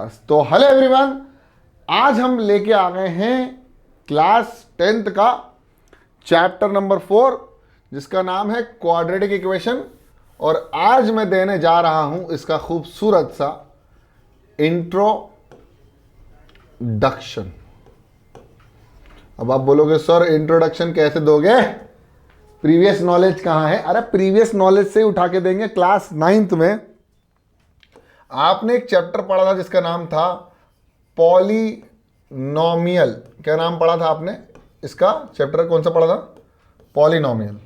Class. तो hello everyone, आज हम लेके आ गए हैं क्लास 10th का चैप्टर नंबर 4 जिसका नाम है क्वाड्रेटिक इक्वेशन। और आज मैं देने जा रहा हूं इसका खूबसूरत सा इंट्रोडक्शन। अब आप बोलोगे सर इंट्रोडक्शन कैसे दोगे, प्रीवियस नॉलेज कहां है? अरे प्रीवियस नॉलेज से ही उठा के देंगे। क्लास 9th में आपने एक चैप्टर पढ़ा था जिसका नाम था पॉलिनोमियल। क्या नाम पढ़ा था आपने? इसका चैप्टर कौन सा पढ़ा था? पॉलिनोमियल।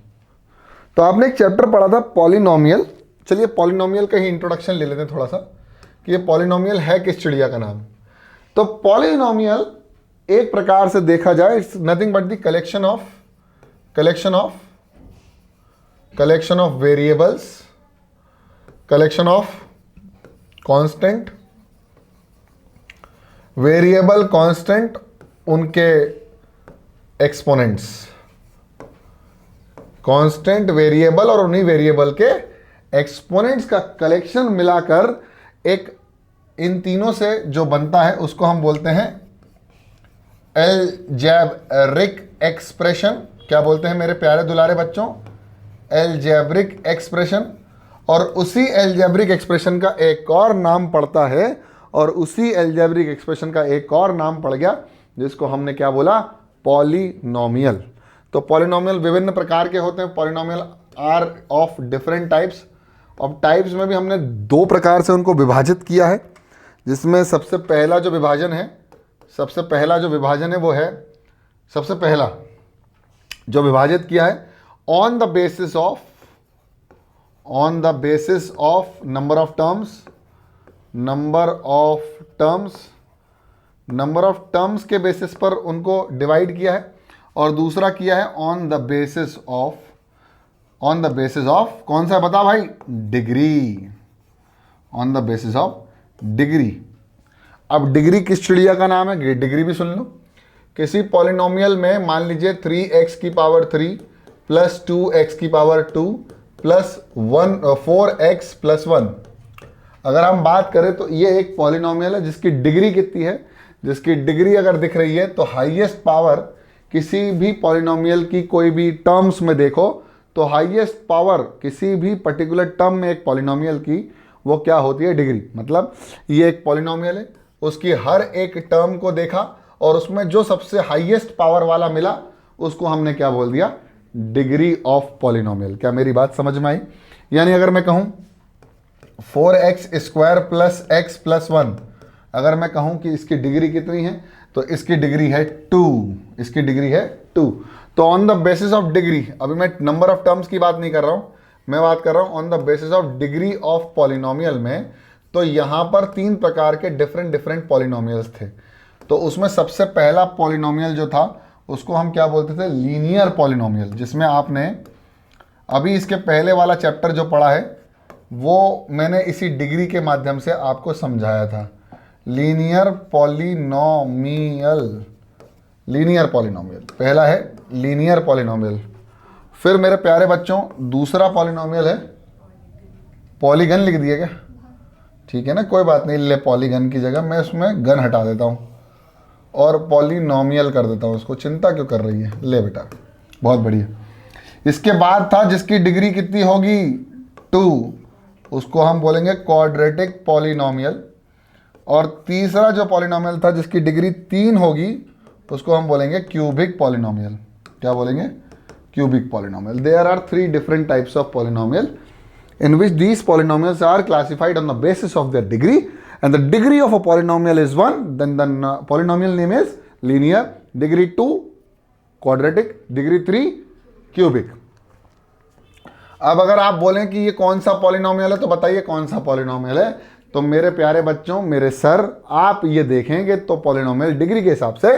तो आपने एक चैप्टर पढ़ा था पॉलिनोमियल। चलिए पॉलिनोमियल का ही इंट्रोडक्शन ले लेते हैं थोड़ा सा कि ये पॉलिनोमियल है किस चिड़िया का नाम। तो पॉलिनोमियल एक प्रकार से देखा जाए it's nothing but the collection of variables, collection of constant, variable constant, उनके एक्सपोनेंट्स, कांस्टेंट वेरिएबल और उन्हीं वेरिएबल के एक्सपोनेंट्स का कलेक्शन मिलाकर एक इन तीनों से जो बनता है उसको हम बोलते हैं अलजेब्रिक एक्सप्रेशन। क्या बोलते हैं मेरे प्यारे दुलारे बच्चों? Algebraic expression. और उसी अलजेब्रिक एक्सप्रेशन का एक और नाम पड़ता है, और उसी अलजेब्रिक एक्सप्रेशन का एक और नाम पड़ गया जिसको हमने क्या बोला? पॉलिनोमियल। तो पॉलिनोमियल विभिन्न प्रकार के होते हैं। Polynomial are of different types. अब टाइप्स में भी हमने दो प्रकार से उनको विभाजित किया है, जिसमें सबसे पहला जो विभाजन है वो है, सबसे पहला जो विभाजित किया है on the basis of number of terms के बेसिस पर उनको डिवाइड किया है। और दूसरा किया है ऑन द बेसिस ऑफ कौन सा बता भाई? Degree. On the basis of degree. अब डिग्री किस चिड़िया का नाम है? डिग्री भी सुन लो। किसी पॉलिनोमियल में मान लीजिए 3x की पावर 3 प्लस 2x की पावर 2 प्लस 4x प्लस 1, अगर हम बात करें तो ये एक पॉलिनोमियल है जिसकी डिग्री कितनी है? जिसकी डिग्री अगर दिख रही है तो हाईएस्ट पावर किसी भी पॉलिनोमियल की कोई भी टर्म्स में देखो तो हाईएस्ट पावर किसी भी पर्टिकुलर टर्म में एक पॉलिनोमियल की वो क्या होती है? डिग्री। मतलब ये एक पॉलिनोमियल है, उसकी हर एक टर्म को देखा और उसमें जो सबसे हाईएस्ट पावर वाला मिला उसको हमने क्या बोल दिया? Degree of polynomial. क्या मेरी बात समझ में आई? यानी अगर मैं कहूं 4x square plus x plus 1, अगर मैं कहूं कि इसकी डिग्री कितनी है तो इसकी डिग्री है 2। इसकी डिग्री है 2। तो on the basis of degree, अभी मैं नंबर ऑफ टर्म्स की बात नहीं कर रहा हूं, मैं बात कर रहा हूं on the basis of degree of polynomial में। तो यहां पर 3 प्रकार के डिफरेंट पॉलिनोमियल्स थे। तो उसमें सबसे पहला पॉलिनोमियल जो था उसको हम क्या बोलते थे? लीनियर पॉलिनोमियल, जिसमें आपने अभी इसके पहले वाला चैप्टर जो पढ़ा है वो मैंने इसी डिग्री के माध्यम से आपको समझाया था। लीनियर पॉलिनोमियल पहला है, लीनियर पॉलिनोमियल। फिर मेरे प्यारे बच्चों दूसरा पॉलिनोमियल है, पॉलीगन लिख दिया क्या? ठीक है ना, कोई बात नहीं, ले पॉलीगन की जगह मैं उसमें गन हटा देता हूँ और पॉलिनोमियल कर देता हूँ उसको। चिंता क्यों कर रही है? ले बेटा, बहुत बढ़िया। इसके बाद था जिसकी डिग्री कितनी होगी? 2, उसको हम बोलेंगे क्वाड्रेटिक पॉलिनोमियल। और तीसरा जो पॉलिनोमियल था जिसकी डिग्री 3 होगी उसको हम बोलेंगे क्यूबिक पॉलिनोमियल। क्या बोलेंगे? Cubic polynomial. There are 3 different types of polynomial in which these polynomials are classified on the basis of their degree, and the degree of a polynomial is 1, then the polynomial name is linear, degree 2 quadratic, degree 3 cubic. अब अगर आप बोलें कि ये कौन सा polynomial है तो बताइए कौन सा पॉलिनोमियल है। तो मेरे प्यारे बच्चों, मेरे सर, आप ये देखेंगे तो पॉलिनोमियल डिग्री के हिसाब से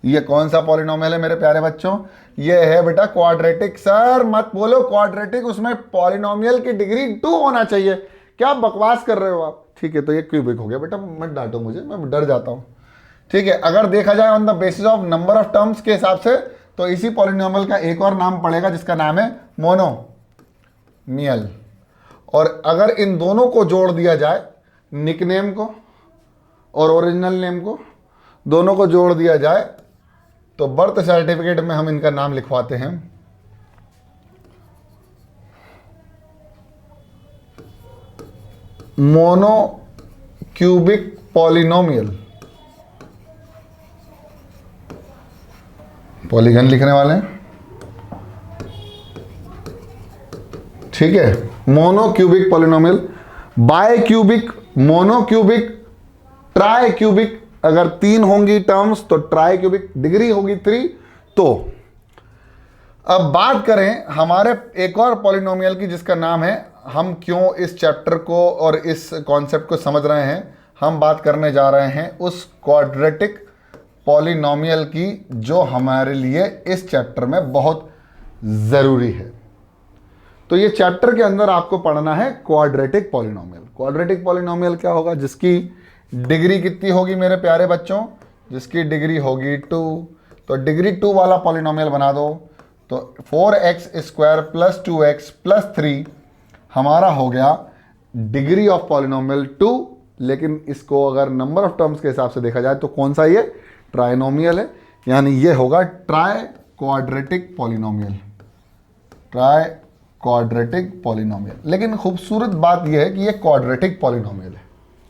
ये कौन सा पॉलिनोमियल है मेरे प्यारे बच्चों? ये है बेटा क्वाड्रेटिक। सर मत बोलो क्वाड्रेटिक, उसमें पॉलिनोमियल की डिग्री 2 होना चाहिए। क्या बकवास कर रहे हो आप? ठीक है, तो ये क्यूबिक हो गया बेटा, मत डांटो मुझे, मैं डर जाता हूँ। ठीक है, अगर देखा जाए on the basis of number of terms के हिसाब से तो इसी पॉलिनोमियल का एक और नाम पड़ेगा जिसका नाम है मोनोमियल। और अगर इन दोनों को जोड़ दिया जाए निकनेम को, और ओरिजिनल नेम को, दोनों को जोड़ दिया जाए तो बर्थ सर्टिफिकेट में हम इनका नाम लिखवाते हैं मोनोक्यूबिक पॉलिनोमियल। पॉलीगन लिखने वाले हैं, ठीक है। मोनोक्यूबिक पॉलिनोमियल, बायक्यूबिक, मोनोक्यूबिक, ट्राइक्यूबिक, अगर 3 होंगी टर्म्स तो ट्राइक्यूबिक, डिग्री होगी 3। तो अब बात करें हमारे एक और पॉलिनोमियल की जिसका नाम है, हम क्यों इस चैप्टर को और इस कॉन्सेप्ट को समझ रहे हैं, हम बात करने जा रहे हैं उस क्वाड्रेटिक पॉलिनोमियल की जो हमारे लिए इस चैप्टर में बहुत ज़रूरी है। तो ये चैप्टर के अंदर आपको पढ़ना है क्वाड्रेटिक पॉलिनोमियल। क्वाड्रेटिक पॉलिनोमियल क्या होगा? जिसकी डिग्री कितनी होगी मेरे प्यारे बच्चों? जिसकी डिग्री होगी 2। तो डिग्री 2 वाला पॉलिनोमियल बना दो। तो 4x² + 2x + 3 हमारा हो गया डिग्री ऑफ पॉलिनोमियल 2। लेकिन इसको अगर नंबर ऑफ टर्म्स के हिसाब से देखा जाए तो कौन सा ये? ट्राइनोमियल है, यानी ये होगा try quadratic polynomial, try quadratic polynomial. लेकिन खूबसूरत बात यह है कि ये क्वाड्रेटिक पॉलिनोमियल है।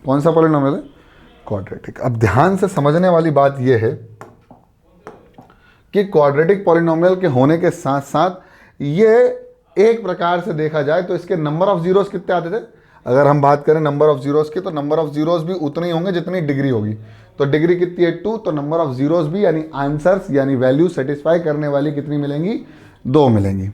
कौन सा पॉलिनोमियल है? क्वाड्रेटिक। अब ध्यान से समझने वाली बात यह है कि क्वाड्रेटिक पॉलिनोमियल के होने के साथ साथ ये एक प्रकार से देखा जाए तो इसके नंबर ऑफ जीरोस कितने आते थे? अगर हम बात करें नंबर ऑफ जीरोस की तो नंबर ऑफ जीरोस भी उतने ही होंगे जितनी डिग्री होगी। तो डिग्री कितनी है? 2। तो नंबर ऑफ जीरोस भी यानी आंसर्स यानी वैल्यू सेटिस्फाई करने वाली कितनी मिलेंगी? 2 मिलेंगी।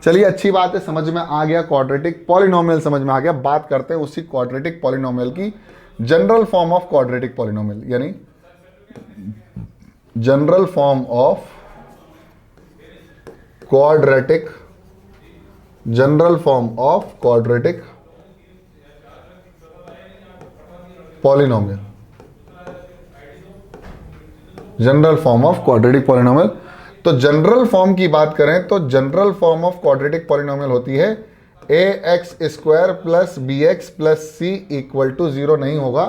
चलिए, अच्छी बात है, समझ में आ गया, क्वाड्रेटिक पॉलिनोमियल समझ में आ गया। बात करते हैं उसी क्वाड्रेटिक पॉलिनोमियल की general form of quadratic polynomial, यानी general form of quadratic, general form of quadratic polynomial, general form of quadratic polynomial. तो जनरल फॉर्म की बात करें तो general form of quadratic polynomial होती है ax² + bx + c = 0 नहीं होगा,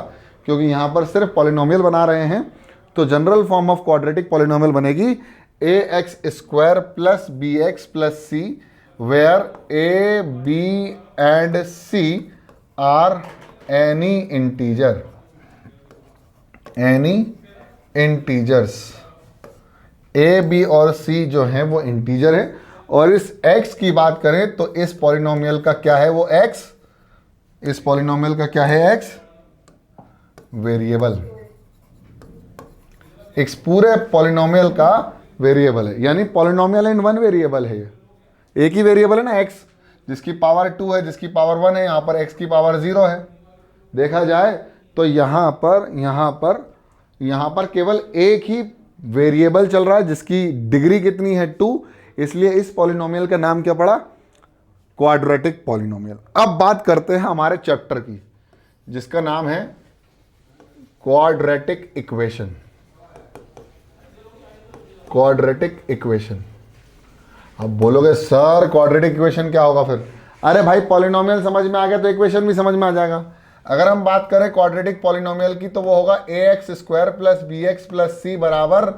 क्योंकि यहां पर सिर्फ पॉलिनोमियल बना रहे हैं। तो general form of quadratic polynomial बनेगी ax² + bx + c where a, b and c are any integers। a, b और c जो हैं वो इंटीजर है। और इस x की बात करें तो इस पॉलिनोमियल का क्या है? वो x, इस पॉलिनोमियल का क्या है? x वेरिएबल, इस पूरे पॉलिनोमियल का वेरिएबल है, यानी पॉलिनोमियल इन 1 वेरिएबल है। ये एक ही वेरिएबल है ना, x, जिसकी पावर 2 है, जिसकी पावर 1 है, यहाँ पर x की पावर 0 है। देखा जाए तो यहाँ पर केवल एक ही वेरिएबल चल रहा है जिसकी डिग्री कितनी है? 2। इसलिए इस पॉलिनोमियल का नाम क्या पड़ा? Quadratic polynomial. अब बात करते हैं हमारे चैप्टर की जिसका नाम है क्वाड्रेटिक इक्वेशन। Quadratic equation. अब बोलोगे सर क्वाड्रेटिक इक्वेशन क्या होगा फिर? अरे भाई, पॉलिनोमियल समझ में आ गया तो इक्वेशन भी समझ में आ जाएगा। अगर हम बात करें क्वाड्रेटिक पॉलिनोमियल की तो वो होगा ax² + bx + c =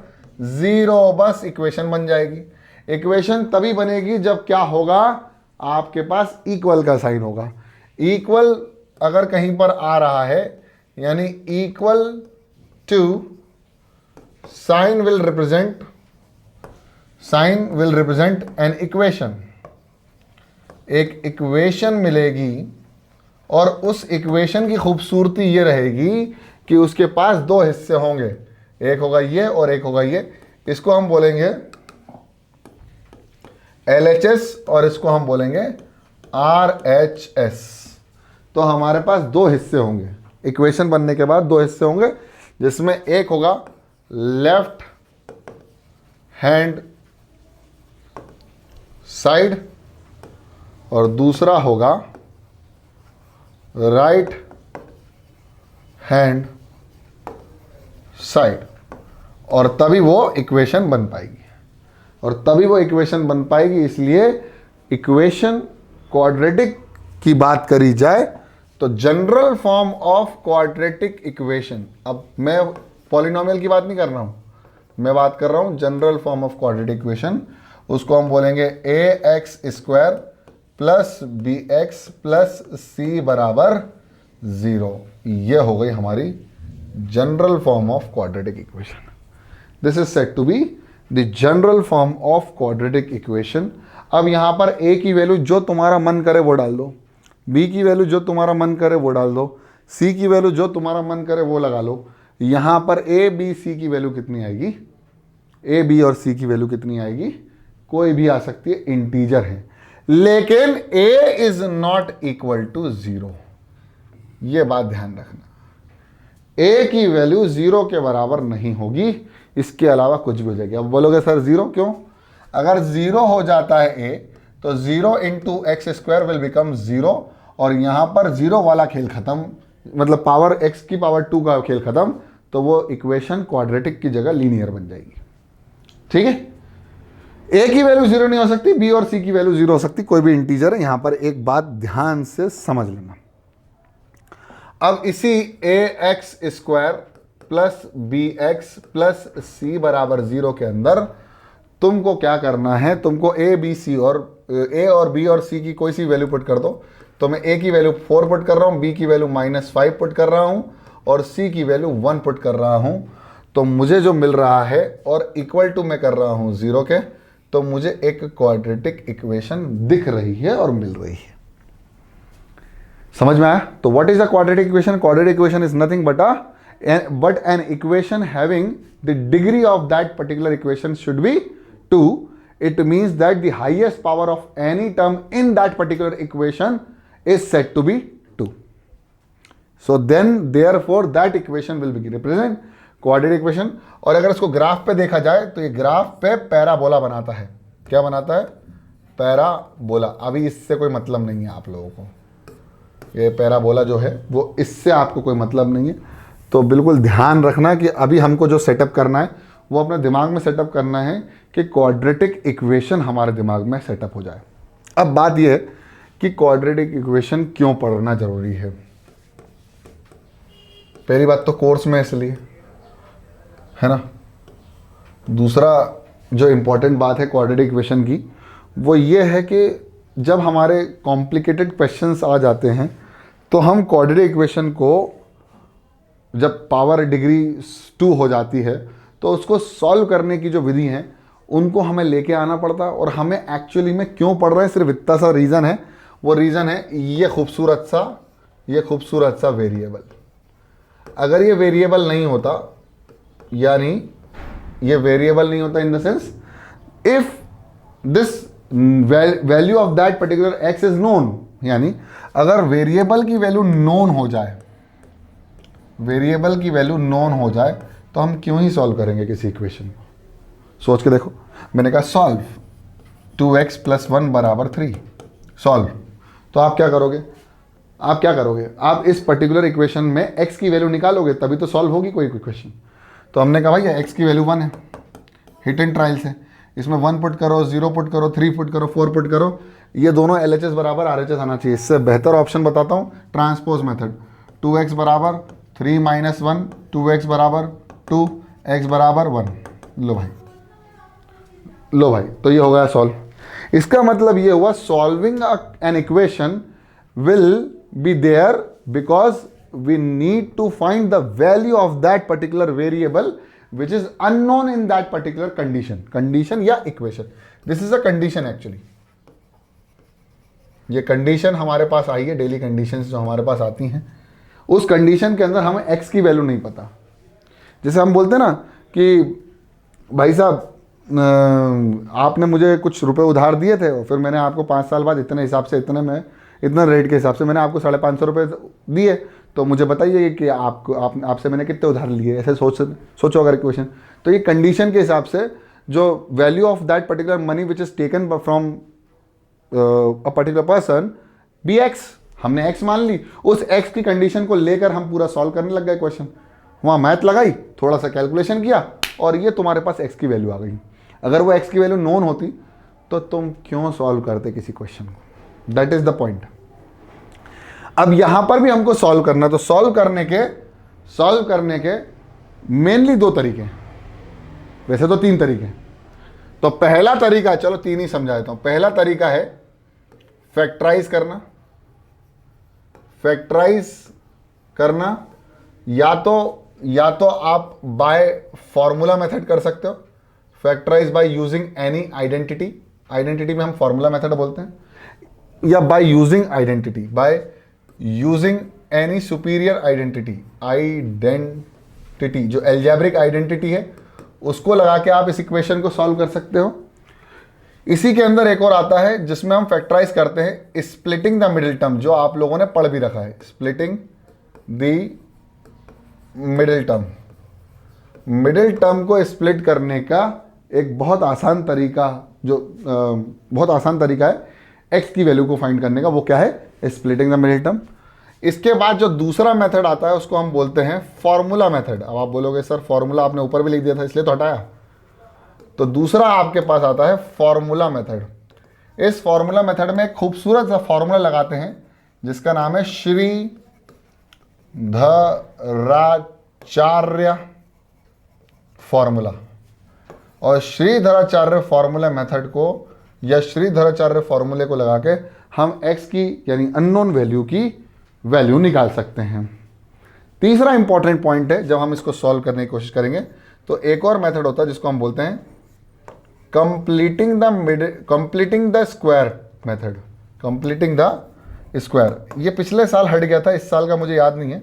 0। बस इक्वेशन बन जाएगी। इक्वेशन तभी बनेगी जब क्या होगा? आपके पास इक्वल का साइन होगा। इक्वल अगर कहीं पर आ रहा है यानी equal to, sign will represent an equation. एक इक्वेशन मिलेगी और उस इक्वेशन की खूबसूरती ये रहेगी कि उसके पास 2 हिस्से होंगे, एक होगा ये और एक होगा ये। इसको हम बोलेंगे LHS और इसको हम बोलेंगे RHS। तो हमारे पास 2 हिस्से होंगे, इक्वेशन बनने के बाद 2 हिस्से होंगे, जिसमें एक होगा लेफ्ट हैंड साइड और दूसरा होगा राइट हैंड साइड। और तभी वो इक्वेशन बन पाएगी। इसलिए इक्वेशन क्वाड्रेटिक की बात करी जाए तो general form of quadratic equation, अब मैं पॉलिनोमियल की बात नहीं कर रहा हूं, मैं बात कर रहा हूं general form of quadratic equation, उसको हम बोलेंगे a x square plus b x plus c बराबर 0। ये हो गई हमारी general form of quadratic equation. This is said to be the general form of quadratic equation. अब यहां पर ए की वैल्यू जो तुम्हारा मन करे वो डाल दो, बी की वैल्यू जो तुम्हारा मन करे वो डाल दो, सी की वैल्यू जो तुम्हारा मन करे वो लगा लो। यहां पर ए बी सी की वैल्यू कितनी आएगी, ए बी और सी की वैल्यू कितनी आएगी, कोई भी आ सकती है, इंटीजर है, लेकिन ए इज नॉट इक्वल टू 0। यह बात ध्यान रखना, ए की वैल्यू 0 के बराबर नहीं होगी, इसके अलावा कुछ भी हो जाएगी। अब बोलोगे सर 0 क्यों? अगर 0 हो जाता है ए तो 0 into x square will become 0, और यहां पर 0 वाला खेल खत्म, मतलब पावर x की पावर 2 का खेल खत्म, तो वो इक्वेशन क्वाड्रेटिक की जगह लीनियर बन जाएगी। ठीक है, ए की वैल्यू 0 नहीं हो सकती, बी और सी की वैल्यू 0 हो सकती, कोई भी इंटीजर है। यहां पर एक बात ध्यान से समझ लेना। अब इसी a x square plus b x plus c बराबर 0 के अंदर तुमको क्या करना है, तुमको ए बी सी और ए और बी और सी की कोई सी वैल्यू पुट कर दो। तो मैं ए की वैल्यू 4 पुट कर रहा हूं, बी की वैल्यू -5 पुट कर रहा हूं, और सी की वैल्यू 1 पुट कर रहा हूं। तो मुझे जो मिल रहा है, और इक्वल टू मैं कर रहा हूं 0 के, तो मुझे एक क्वाड्रेटिक इक्वेशन दिख रही है और मिल रही है। समझ में आया? तो what is a quadratic equation? Quadratic equation is nothing but an equation having the degree of that particular equation should be 2. It means that the highest power of any term in that particular equation is said to be 2. So then therefore that equation will be represent quadratic equation. और अगर इसको graph पे देखा जाए तो ये graph पे parabola बनाता है। क्या बनाता है? पैराबोला। अभी इससे कोई मतलब नहीं है आप लोगों को, ये पैराबोला जो है वो इससे आपको कोई मतलब नहीं है। तो बिल्कुल ध्यान रखना कि अभी हमको जो सेटअप करना है वो अपने दिमाग में सेटअप करना है कि क्वाड्रेटिक इक्वेशन हमारे दिमाग में सेटअप हो जाए। अब बात यह है कि क्वाड्रेटिक इक्वेशन क्यों पढ़ना जरूरी है। पहली बात तो कोर्स में इसलिए है ना। दूसरा जो इम्पोर्टेंट बात है क्वाड्रेटिक इक्वेशन की वो ये है कि जब हमारे कॉम्प्लिकेटेड क्वेश्चंस आ जाते हैं तो हम क्वाड्रेटिक इक्वेशन को जब पावर डिग्री 2 हो जाती है तो उसको सॉल्व करने की जो विधि है उनको हमें लेके आना पड़ता है। और हमें एक्चुअली में क्यों पढ़ रहे हैं सिर्फ इतना सा रीज़न है, वो रीज़न है ये खूबसूरत सा वेरिएबल। अगर ये वेरिएबल नहीं होता, यानी ये वेरिएबल नहीं होता in the sense if this value of that particular x is known, यानी अगर वेरिएबल की वैल्यू नोन हो जाए, वेरिएबल की वैल्यू नोन हो जाए तो हम क्यों ही सॉल्व करेंगे किसी इक्वेशन को। सोच के देखो, मैंने कहा सॉल्व 2x + 1 = 3, सॉल्व। तो आप क्या करोगे, आप इस पर्टिकुलर इक्वेशन में x की वैल्यू निकालोगे तभी तो सॉल्व होगी कोई इक्वेशन। तो हमने कहा भाई x की वैल्यू 1 है, हिट एंड ट्रायल से इसमें 1 पुट करो, 0 पुट करो, 3 पुट करो, 4 पुट करो, ये दोनों LHS बराबर RHS आना चाहिए। इससे बेहतर ऑप्शन बताता हूँ, transpose method. 2x = 3 - 1, 2x = 2, x = 1। लो भाई, तो ये हो गया सॉल्व। इसका मतलब ये हुआ solving an equation will be there because we need to find the value of that particular variable which is unknown in that particular condition या equation. This is a condition actually. ये condition हमारे पास आई है, daily conditions जो हमारे पास आती हैं, उस कंडीशन के अंदर हमें x की वैल्यू नहीं पता। जैसे हम बोलते हैं ना कि भाई साहब आपने मुझे कुछ रुपए उधार दिए थे और फिर मैंने आपको 5 साल बाद इतने हिसाब से इतना रेट के हिसाब से मैंने आपको 550 रुपये दिए, तो मुझे बताइए कि आपसे मैंने कितने उधार लिए। ऐसे सोचो अगर इक्वेशन, तो ये कंडीशन के हिसाब से जो value of that particular money which is taken from a particular person be x, हमने x मान ली, उस x की कंडीशन को लेकर हम पूरा सॉल्व करने लग गए क्वेश्चन। वहाँ मैथ लगाई, थोड़ा सा कैलकुलेशन किया और ये तुम्हारे पास x की वैल्यू आ गई। अगर वो x की वैल्यू नोन होती तो तुम क्यों सॉल्व करते किसी क्वेश्चन को। That is the point. अब यहां पर भी हमको सॉल्व करना है, तो सॉल्व करने के मेनली दो तरीके हैं, वैसे तो तीन तरीके हैं। तो पहला तरीका, चलो तीन ही समझा देता हूं। पहला तरीका है फैक्टराइज करना, या तो आप बाय फॉर्मूला मेथड कर सकते हो, factorize by using any identity में हम फॉर्मूला मेथड बोलते हैं, या by using any superior identity, जो एल्जेब्रिक आइडेंटिटी है उसको लगा के आप इस इक्वेशन को सॉल्व कर सकते हो। इसी के अंदर एक और आता है जिसमें हम फैक्टराइज करते हैं स्प्लिटिंग द मिडिल टर्म, जो आप लोगों ने पढ़ भी रखा है, स्प्लिटिंग द मिडिल टर्म को स्प्लिट करने का एक बहुत आसान तरीका है एक्स की वैल्यू को फाइंड करने का। वो क्या है? Splitting the middle term. इसके बाद जो दूसरा मेथड आता है उसको हम बोलते हैं फॉर्मूला मेथड। अब आप बोलोगे सर फॉर्मूला आपने ऊपर भी लिख दिया था इसलिए तो हटाया। तो दूसरा आपके पास आता है फॉर्मूला मेथड। इस फॉर्मूला मेथड में एक खूबसूरत सा फॉर्मूला लगाते हैं जिसका नाम है श्रीधराचार्य फॉर्मूला। और श्रीधराचार्य फॉर्मूला मेथड को या श्रीधराचार्य फॉर्मूले को लगा के हम x की यानी अननोन वैल्यू की वैल्यू निकाल सकते हैं। तीसरा इंपॉर्टेंट पॉइंट है, जब हम इसको सॉल्व करने की कोशिश करेंगे तो एक और मेथड होता है जिसको हम बोलते हैं completing the square method. Completing the square, ये पिछले साल हट गया था, इस साल का मुझे याद नहीं है।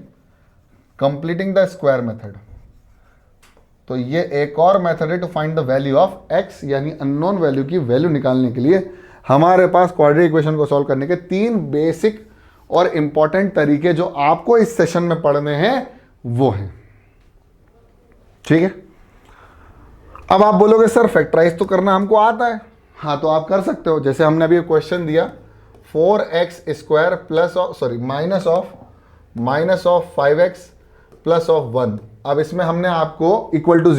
कंप्लीटिंग द स्क्वायर मेथड, तो ये एक और मेथड है to find the value of x, यानी अननोन वैल्यू की वैल्यू निकालने के लिए हमारे पास क्वाड्रेटिक इक्वेशन को सॉल्व करने के तीन बेसिक और इंपॉर्टेंट तरीके जो आपको इस सेशन में पढ़ने हैं वो हैं। ठीक है। अब आप बोलोगे सर फैक्टराइज तो करना हमको आता है। हाँ, तो आप कर सकते हो। जैसे हमने अभी क्वेश्चन दिया 4x square minus of 5x plus of 1। अब इसमें हमने आपको इक्वल टू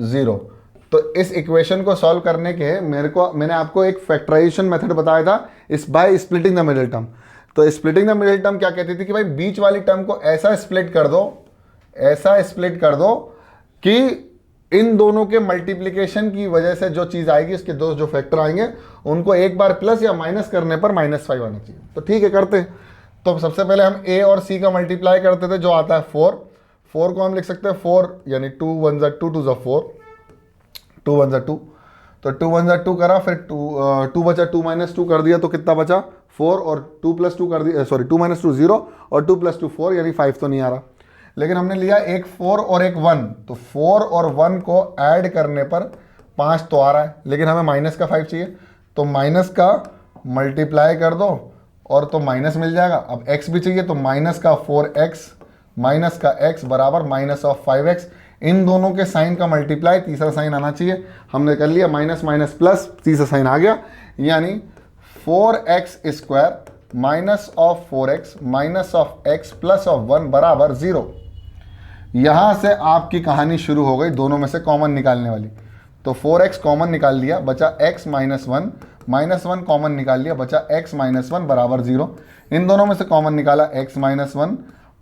जीरो, तो इस इक्वेशन को सॉल्व करने के मैंने आपको एक फैक्टराइजेशन मेथड बताया था, इस by splitting the middle term. तो स्प्लिटिंग द मिडिल टर्म क्या कहती थी कि भाई बीच वाली टर्म को ऐसा स्प्लिट कर दो कि इन दोनों के मल्टीप्लिकेशन की वजह से जो चीज आएगी, उसके दो जो फैक्टर आएंगे उनको एक बार प्लस या माइनस करने पर -5 आना चाहिए। तो ठीक है, करते हैं। तो सबसे पहले हम a और c का मल्टीप्लाई करते थे, जो आता है 4 को हम लिख सकते हैं 4 यानी 2 1 2 2 4, 2 1 2, तो 2 1 2 करा, फिर 2 बचा, 2 - 2 कर दिया तो कितना बचा 4, और 2 + 2 कर दिया, सॉरी 2 - 2 0 और 2 + 2 4 यानी 5 तो नहीं आ रहा। लेकिन हमने लिया एक 4 और एक 1, तो 4 और 1 को ऐड करने पर 5 तो आ रहा है, लेकिन हमें माइनस का 5 चाहिए, तो माइनस का मल्टीप्लाई कर दो और तो माइनस मिल जाएगा। अब x भी चाहिए, तो माइनस का 4x माइनस का x बराबर माइनस ऑफ 5x। इन दोनों के साइन का मल्टीप्लाई, तीसरा साइन आना चाहिए, हमने कर लिया, माइनस माइनस प्लस, तीसरा साइन आ गया, यानी 4x square minus of 4x minus of x plus of 1 बराबर 0। यहां से आपकी कहानी शुरू हो गई दोनों में से कॉमन निकालने वाली। तो 4x कॉमन निकाल लिया, बचा x -1 कॉमन निकाल लिया, बचा x -1 बराबर 0। इन दोनों में से कॉमन निकाला x -1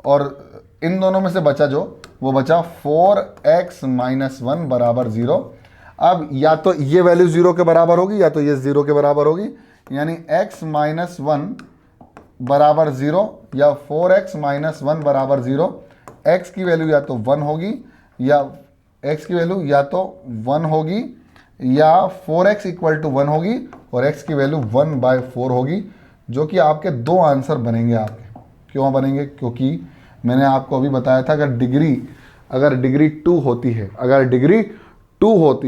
और इन दोनों में से बचा जो वो बचा 4x -1 बराबर 0। अब या तो ये वैल्यू 0 के बराबर होगी या तो ये 0 के बराबर होगी, यानी x -1 बराबर 0 या 4x -1 बराबर 0। x की वैल्यू या तो 1 होगी या x की वैल्यू या तो 1 होगी या 4x = 1 होगी और x की वैल्यू 1/4 होगी, जो कि आपके दो आंसर बनेंगे आपके। क्यों बनेंगे? क्योंकि मैंने आपको अभी बताया था अगर डिग्री 2 होती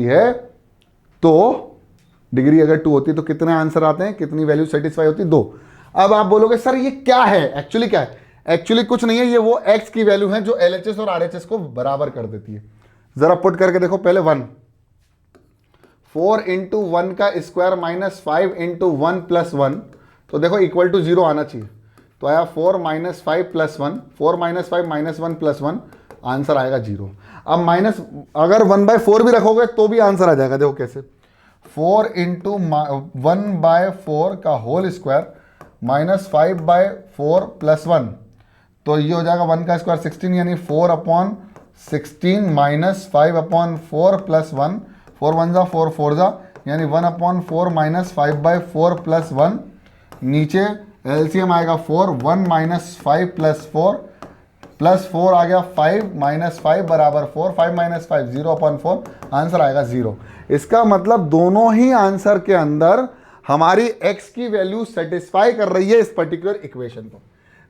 है, तो डिग्री अगर 2 होती है तो कितने आंसर आते हैं, कितनी वैल्यू सेटिस्फाई होती है? 2। अब आप बोलोगे सर ये क्या है, एक्चुअली क्या है? एक्चुअली कुछ नहीं है, ये वो x की वैल्यू है जो LHS और RHS को बराबर कर देती है। जरा पुट करके देखो, पहले 1, 4 × 1 का स्क्वायर माइनस 5 × 1 + 1, तो देखो इक्वल टू 0 आना चाहिए, तो आया 4 - 5 + 1, 4 - 5 - 1 + 1, आंसर आएगा 0। अब माइनस अगर 1/4 भी रखोगे तो भी आंसर आ जाएगा। देखो कैसे, 4 × 1/4 का होल स्क्वायर -5/4 + 1, तो ये हो जाएगा 1 का स्क्वायर 16, यानी 4/16 - 5/4 + 1, 4 1 जा 4 4 जा, यानी 1/4 - 5/4 + 1, नीचे एलसीएम आएगा 4, 1 - 5 + 4 + 4 आ गया 5 - 5 बराबर 4, 5 - 5 0/4, आंसर आएगा 0। इसका मतलब दोनों ही आंसर के अंदर हमारी x की वैल्यू सेटिस्फाई कर रही है इस पर्टिकुलर इक्वेशन को।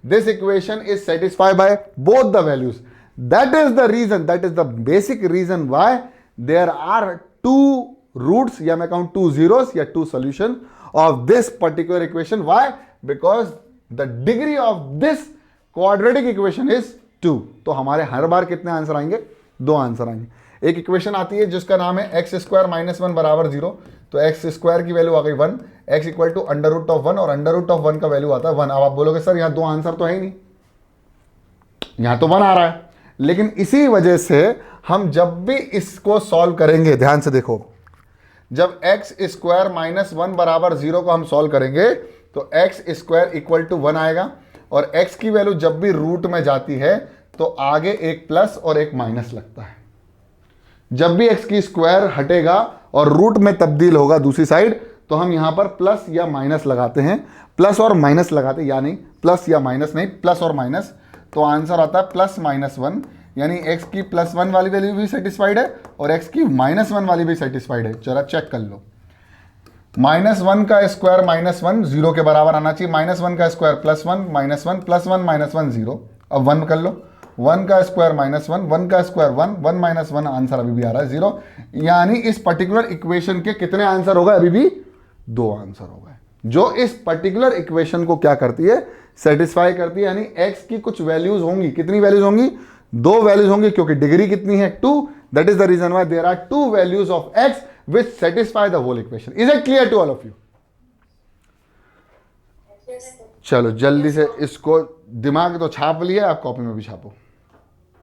This equation is satisfy by both the values. That is the reason, that is the basic reason why there are two roots, या मैं कहूं 2 zeros या 2 solution of this particular equation. Why? Because the degree of this quadratic equation is 2। तो हमारे हर बार कितने answer आएंगे? 2 answer आएंगे। एक इक्वेशन आती है जिसका नाम है x² - 1 = 0, तो x² की वैल्यू आ गई 1, x = √1 और √1 का वैल्यू आता है 1। अब आप बोलोगे सर यहां 2 आंसर तो है ही नहीं, यहां तो 1 आ रहा है, लेकिन इसी वजह से हम जब भी इसको सॉल्व करेंगे, ध्यान से देखो, जब x² - 1 = 0 को हम सॉल्व करेंगे तो x² = 1 आएगा, और x की वैल्यू जब भी रूट में जाती है तो आगे एक प्लस और एक माइनस लगता है। जब भी x की स्क्वायर हटेगा और रूट में तब्दील होगा दूसरी साइड, तो हम यहां पर प्लस या माइनस लगाते हैं, प्लस और माइनस लगाते हैं, यानी प्लस या माइनस नहीं, प्लस और माइनस, तो आंसर आता है +-1, यानी x की +1 वाली वैल्यू भी सेटिस्फाइड है और x की -1 वाली भी सेटिस्फाइड है। जरा चेक कर लो, -1 का स्क्वायर -1 0 के बराबर आना चाहिए, -1 का स्क्वायर +1 -1 +1 -1 0। अब 1 कर लो, 1 का स्क्वायर -1, 1 का स्क्वायर 1, 1 - 1, आंसर अभी भी आ रहा है 0। यानी इस पर्टिकुलर इक्वेशन के कितने आंसर हो गए? अभी भी 2 आंसर हो गए, जो इस पर्टिकुलर इक्वेशन को क्या करती है? सेटिस्फाई करती है। यानी x की कुछ वैल्यूज होंगी, कितनी वैल्यूज होंगी? 2 वैल्यूज होंगी, क्योंकि डिग्री कितनी है? 2। That is the reason why there are 2 values of x which satisfy the whole equation. Is it clear to all of you? चलो जल्दी से इसको दिमाग तो छाप लिया, आप कॉपी में भी छापो।